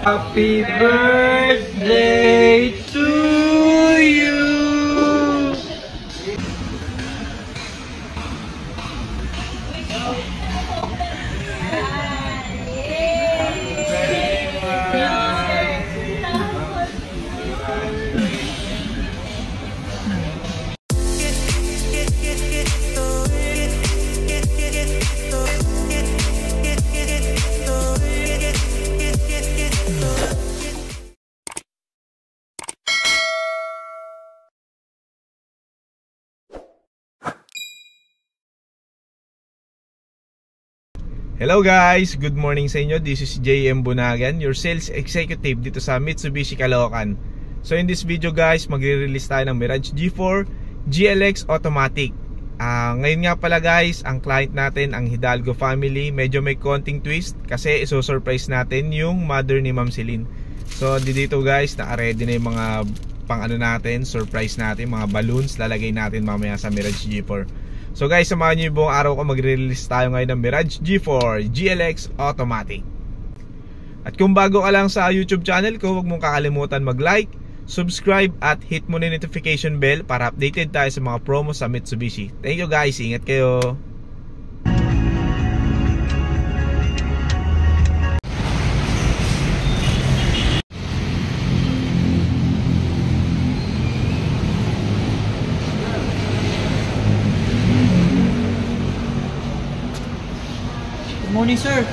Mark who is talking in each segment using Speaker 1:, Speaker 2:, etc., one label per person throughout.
Speaker 1: Happy birthday to you.
Speaker 2: Hello guys! Good morning sa inyo. This is JM Bunagan, your sales executive dito sa Mitsubishi Caloocan. So in this video guys, magre-release tayo ng Mirage G4 GLX Automatic. Ngayon nga pala guys, ang client natin, ang Hidalgo family, medyo may konting twist kasi iso-surprise natin yung mother ni Ma'am Celine. So dito guys, naka-ready na yung mga pang ano natin, surprise natin, mga balloons, lalagay natin mamaya sa Mirage G4. So guys, samahan nyo yung buong araw ko, magre-release tayo ngayon ng Mirage G4 GLX Automatic. At kung bago ka lang sa YouTube channel ko, huwag mong kakalimutan mag-like, subscribe at hit mo na yung notification bell para updated tayo sa mga promo sa Mitsubishi. Thank you guys, ingat kayo.
Speaker 1: Good morning, sir.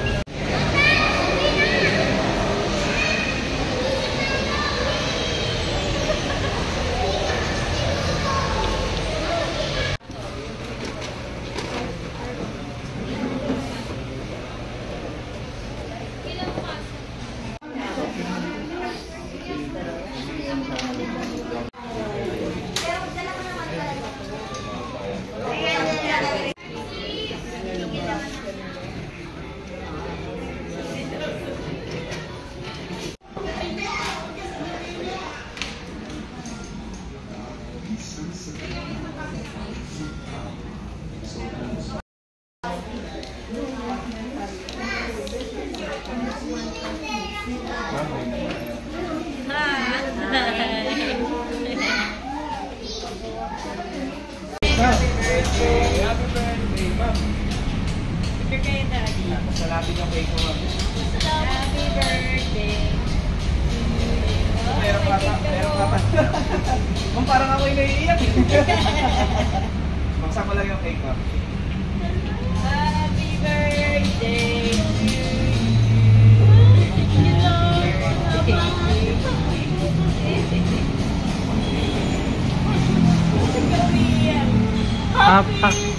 Speaker 1: Happy birthday, ma'am.
Speaker 3: Picture kayo daddy.
Speaker 1: Masalapit ang cake ko, ma'am.
Speaker 3: Happy birthday.
Speaker 1: Meron pa. Ma'am, parang ako'y naiiyak. Magsama lang yung cake, ma'am.
Speaker 3: Happy birthday to you.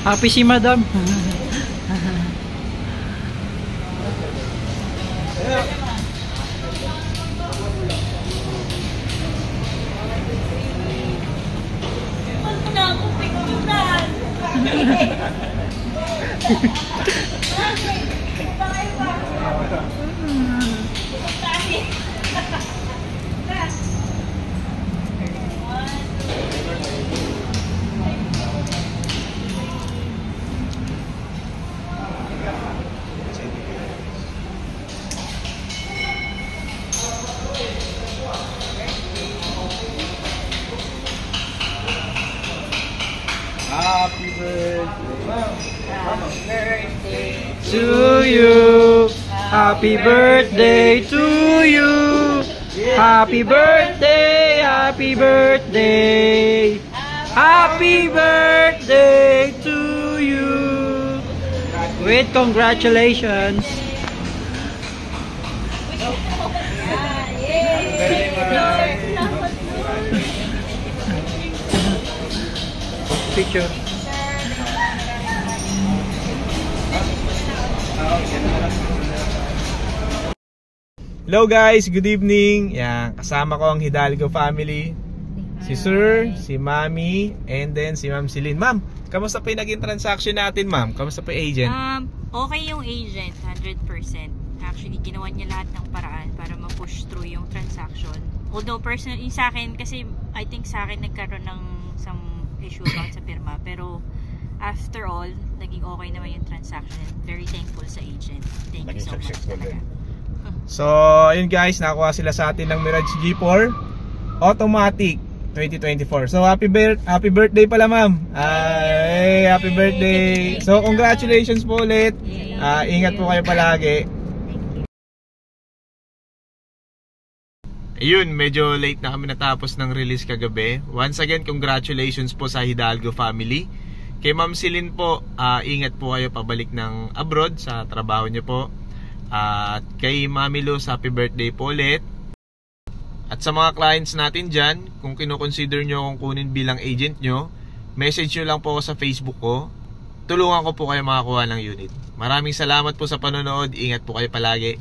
Speaker 1: Happy si madam.
Speaker 3: Ano na ako picturean?
Speaker 1: Happy birthday, ma'am.
Speaker 3: Happy birthday
Speaker 1: To you. Happy birthday to you. Happy birthday, happy birthday. Happy birthday to you. With congratulations. Picture.
Speaker 2: Hello guys, good evening. Yan, kasama ko ang Hidalgo family. Si Sir, si Mami, and then si Ma'am Celine. Ma'am, kamusta po yung naging transaction natin, ma'am? Kamusta po yung agent?
Speaker 3: Okay yung agent, 100%. Actually, ginawa niya lahat ng paraan para ma-push through yung transaction. Although personally sa akin, kasi I think sa akin nagkaroon ng some issue about sa pirma. Pero after all, naging okay naman yung transaction. And very thankful sa agent. Thank you so much talaga.
Speaker 2: So, ayun guys, nakakuha sila sa atin ng Mirage G4 Automatic 2024. So, happy birthday pala, ma'am. Ay, happy birthday. So, congratulations po ulit. Ingat po kayo palagi. Ayun, medyo late na kami natapos ng release kagabi. Once again, congratulations po sa Hidalgo family. Kay Ma'am Celine po, ingat po kayo pabalik ng abroad sa trabaho niyo po. At kay Mami Luz, happy birthday po ulit. At sa mga clients natin dyan, kung kinoconsider nyo kung kunin bilang agent nyo, message nyo lang po ako sa Facebook ko. Tulungan ko po kayo makakuha ng unit. Maraming salamat po sa panonood. Ingat po kayo palagi.